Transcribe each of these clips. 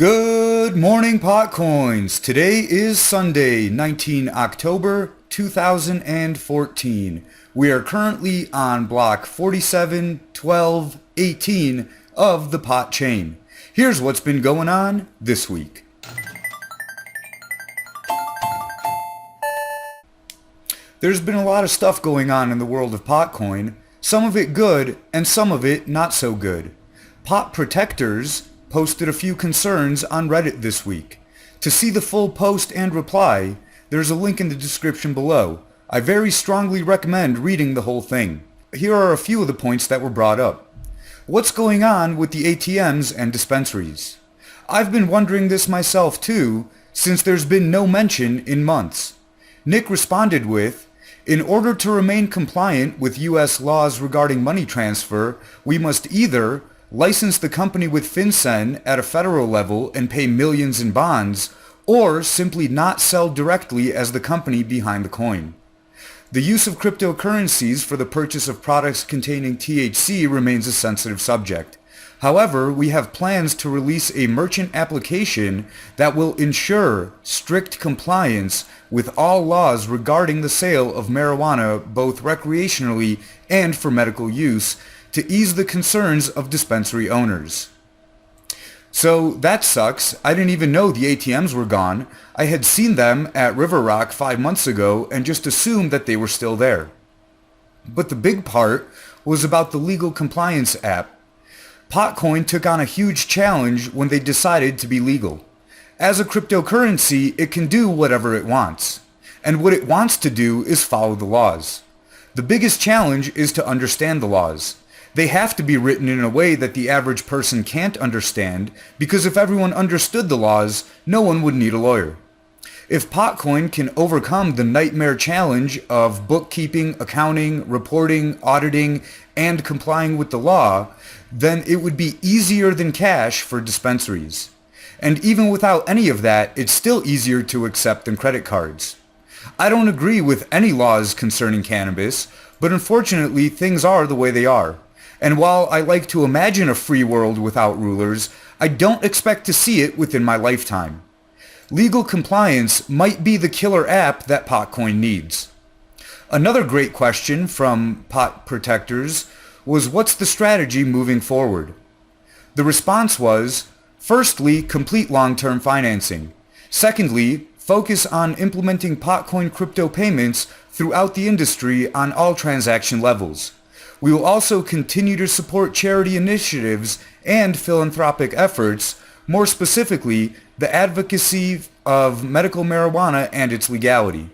Good morning, PotCoins. Today is Sunday, 19 October 2014. We are currently on block 47, 12, 18 of the Pot chain. Here's what's been going on this week. There's been a lot of stuff going on in the world of PotCoin, some of it good and some of it not so good. Pot protectors posted a few concerns on Reddit this week. To see the full post and reply, there's a link in the description below. I very strongly recommend reading the whole thing. Here are a few of the points that were brought up. What's going on with the ATMs and dispensaries? I've been wondering this myself too, since there's been no mention in months. Nick responded with, "In order to remain compliant with US laws regarding money transfer, we must either license the company with FinCEN at a federal level and pay millions in bonds, or simply not sell directly as the company behind the coin. The use of cryptocurrencies for the purchase of products containing THC remains a sensitive subject. However, we have plans to release a merchant application that will ensure strict compliance with all laws regarding the sale of marijuana both recreationally and for medical use to ease the concerns of dispensary owners." So that sucks. I didn't even know the ATMs were gone. I had seen them at River Rock 5 months ago and just assumed that they were still there. But the big part was about the legal compliance app. Potcoin took on a huge challenge when they decided to be legal. As a cryptocurrency, it can do whatever it wants. And what it wants to do is follow the laws. The biggest challenge is to understand the laws. They have to be written in a way that the average person can't understand, because if everyone understood the laws, no one would need a lawyer. If Potcoin can overcome the nightmare challenge of bookkeeping, accounting, reporting, auditing, and complying with the law, then it would be easier than cash for dispensaries. And even without any of that, it's still easier to accept than credit cards. I don't agree with any laws concerning cannabis, but unfortunately things are the way they are. And while I like to imagine a free world without rulers, I don't expect to see it within my lifetime. Legal compliance might be the killer app that Potcoin needs. Another great question from pot protectors was, what's the strategy moving forward? The response was, firstly, complete long-term financing. Secondly, focus on implementing Potcoin crypto payments throughout the industry on all transaction levels. We will also continue to support charity initiatives and philanthropic efforts, more specifically, the advocacy of medical marijuana and its legality.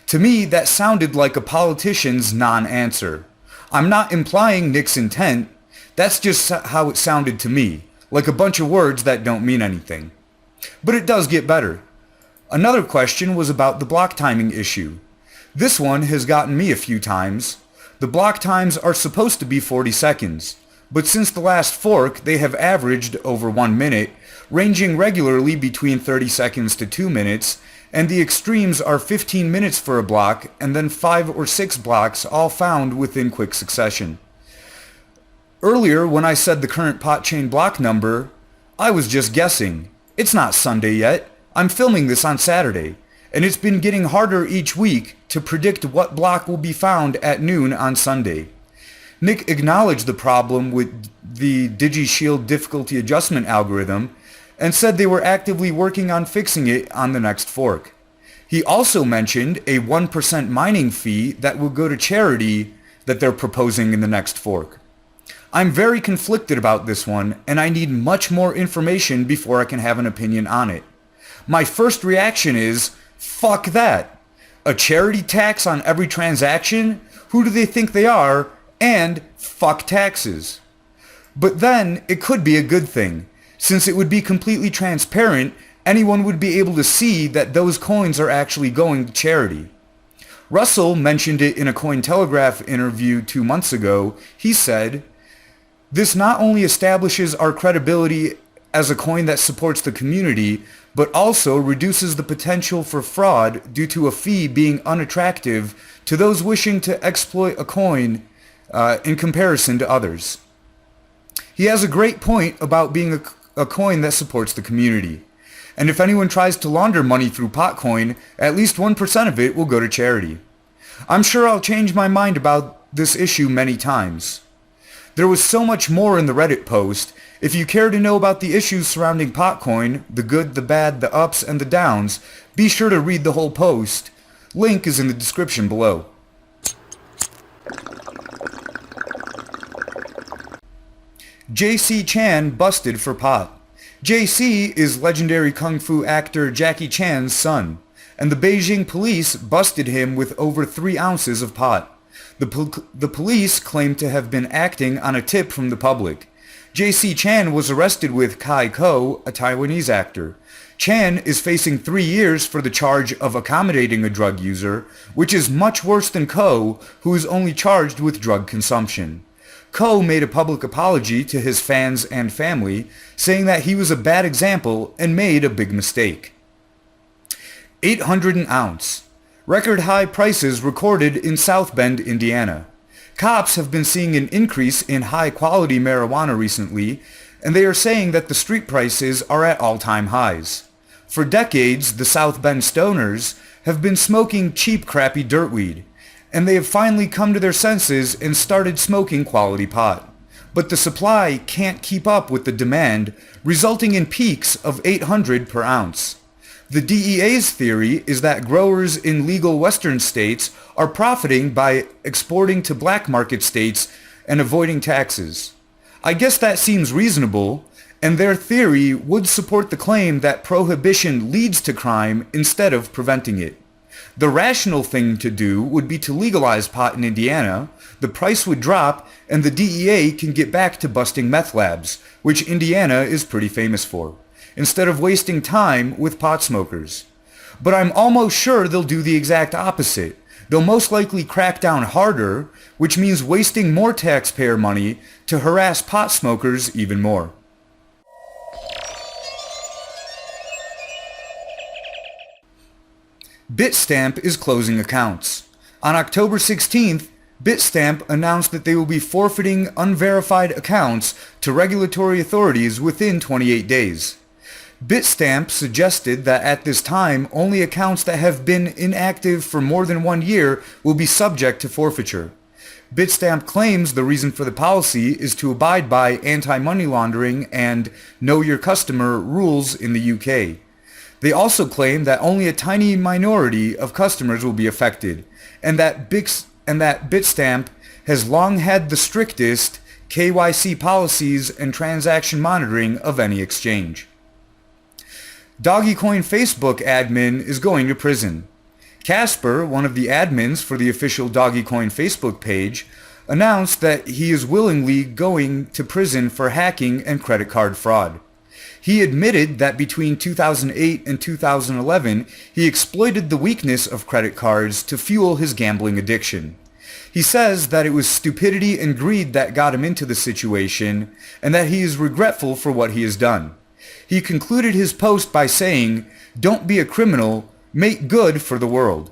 To me, that sounded like a politician's non-answer. I'm not implying Nick's intent, that's just how it sounded to me, like a bunch of words that don't mean anything. But it does get better. Another question was about the block timing issue. This one has gotten me a few times. The block times are supposed to be 40 seconds, but since the last fork they have averaged over 1 minute, ranging regularly between 30 seconds to 2 minutes, and the extremes are 15 minutes for a block and then 5 or 6 blocks, all found within quick succession. Earlier when I said the current pot chain block number, I was just guessing. It's not Sunday yet. I'm filming this on Saturday, and it's been getting harder each week to predict what block will be found at noon on Sunday. Nick acknowledged the problem with the DigiShield difficulty adjustment algorithm and said they were actively working on fixing it on the next fork. He also mentioned a 1% mining fee that will go to charity that they're proposing in the next fork. I'm very conflicted about this one, and I need much more information before I can have an opinion on it. My first reaction is, fuck that. A charity tax on every transaction? Who do they think they are? And fuck taxes. But then it could be a good thing. Since it would be completely transparent, anyone would be able to see that those coins are actually going to charity. Russell mentioned it in a Cointelegraph interview 2 months ago. He said, "This not only establishes our credibility as a coin that supports the community, but also reduces the potential for fraud due to a fee being unattractive to those wishing to exploit a coin in comparison to others." He has a great point about being a coin that supports the community. And if anyone tries to launder money through PotCoin, at least 1% of it will go to charity. I'm sure I'll change my mind about this issue many times. There was so much more in the Reddit post. If you care to know about the issues surrounding PotCoin, the good, the bad, the ups, and the downs, be sure to read the whole post. Link is in the description below. Jaycee Chan busted for pot. Jaycee is legendary kung fu actor Jackie Chan's son, and the Beijing police busted him with over 3 ounces of pot. The police claim to have been acting on a tip from the public. Jaycee Chan was arrested with Kai Ko, a Taiwanese actor. Chan is facing 3 years for the charge of accommodating a drug user, which is much worse than Ko, who is only charged with drug consumption. Ko made a public apology to his fans and family, saying that he was a bad example and made a big mistake. 800 an ounce. Record high prices recorded in South Bend, Indiana. Cops have been seeing an increase in high-quality marijuana recently, and they are saying that the street prices are at all-time highs. For decades, the South Bend stoners have been smoking cheap, crappy dirtweed, and they have finally come to their senses and started smoking quality pot. But the supply can't keep up with the demand, resulting in peaks of 800 per ounce. The DEA's theory is that growers in legal western states are profiting by exporting to black market states and avoiding taxes. I guess that seems reasonable, and their theory would support the claim that prohibition leads to crime instead of preventing it. The rational thing to do would be to legalize pot in Indiana, the price would drop, and the DEA can get back to busting meth labs, which Indiana is pretty famous for, instead of wasting time with pot smokers. But I'm almost sure they'll do the exact opposite. They'll most likely crack down harder, which means wasting more taxpayer money to harass pot smokers even more. BitStamp is closing accounts. On October 16th, BitStamp announced that they will be forfeiting unverified accounts to regulatory authorities within 28 days. BitStamp suggested that at this time, only accounts that have been inactive for more than 1 year will be subject to forfeiture. BitStamp claims the reason for the policy is to abide by anti-money laundering and know your customer rules in the UK. They also claim that only a tiny minority of customers will be affected, and that BitStamp has long had the strictest KYC policies and transaction monitoring of any exchange. Dogecoin Facebook admin is going to prison. Casper, one of the admins for the official Dogecoin Facebook page, announced that he is willingly going to prison for hacking and credit card fraud. He admitted that between 2008 and 2011, he exploited the weakness of credit cards to fuel his gambling addiction. He says that it was stupidity and greed that got him into the situation, and that he is regretful for what he has done. He concluded his post by saying, "Don't be a criminal, make good for the world."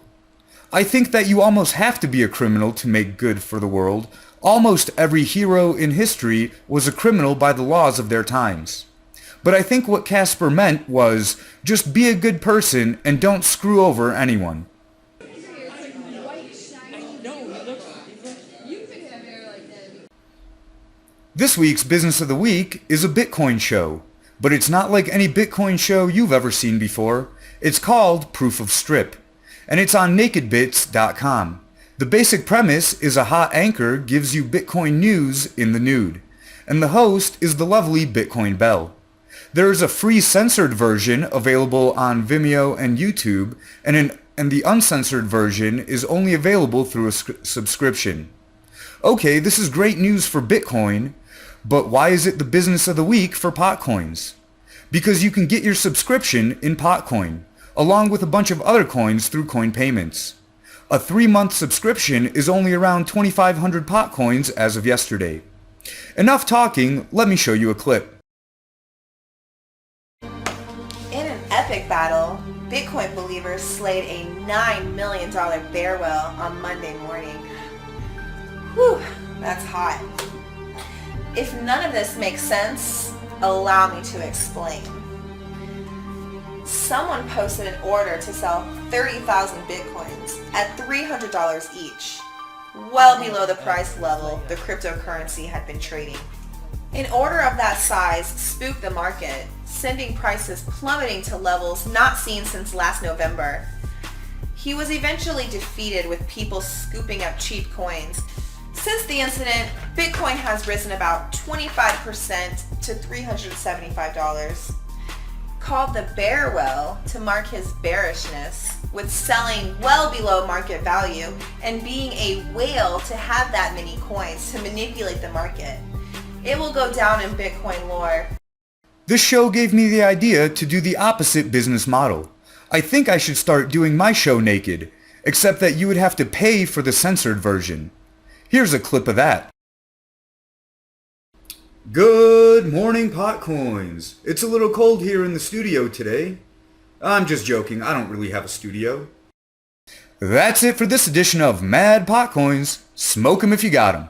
I think that you almost have to be a criminal to make good for the world. Almost every hero in history was a criminal by the laws of their times. But I think what Casper meant was, just be a good person and don't screw over anyone. This week's Business of the Week is a Bitcoin show, but it's not like any Bitcoin show you've ever seen before. It's called Proof of Strip, and it's on NakedBits.com. The basic premise is a hot anchor gives you Bitcoin news in the nude, and the host is the lovely Bitcoin Belle. There is a free censored version available on Vimeo and YouTube, and the uncensored version is only available through a subscription. Okay, this is great news for Bitcoin, but why is it the business of the week for PotCoins? Because you can get your subscription in PotCoin, along with a bunch of other coins through coin payments. A 3-month subscription is only around 2,500 PotCoins as of yesterday. Enough talking, let me show you a clip. In an epic battle, Bitcoin believers slayed a $9 million bear whale on Monday morning. Whew, that's hot. If none of this makes sense, Allow me to explain. Someone posted an order to sell 30,000 Bitcoins at $300 each, well below the price level the cryptocurrency had been trading. An order of that size spooked the market, sending prices plummeting to levels not seen since last November. He was eventually defeated with people scooping up cheap coins. Since the incident, Bitcoin has risen about 25% to $375. Called the bear whale to mark his bearishness, with selling well below market value and being a whale to have that many coins to manipulate the market. It will go down in Bitcoin lore. This show gave me the idea to do the opposite business model. I think I should start doing my show naked, except that you would have to pay for the censored version. Here's a clip of that. Good morning, PotCoins. It's a little cold here in the studio today. I'm just joking, I don't really have a studio. That's it for this edition of Mad PotCoins. Smoke 'em if you got 'em.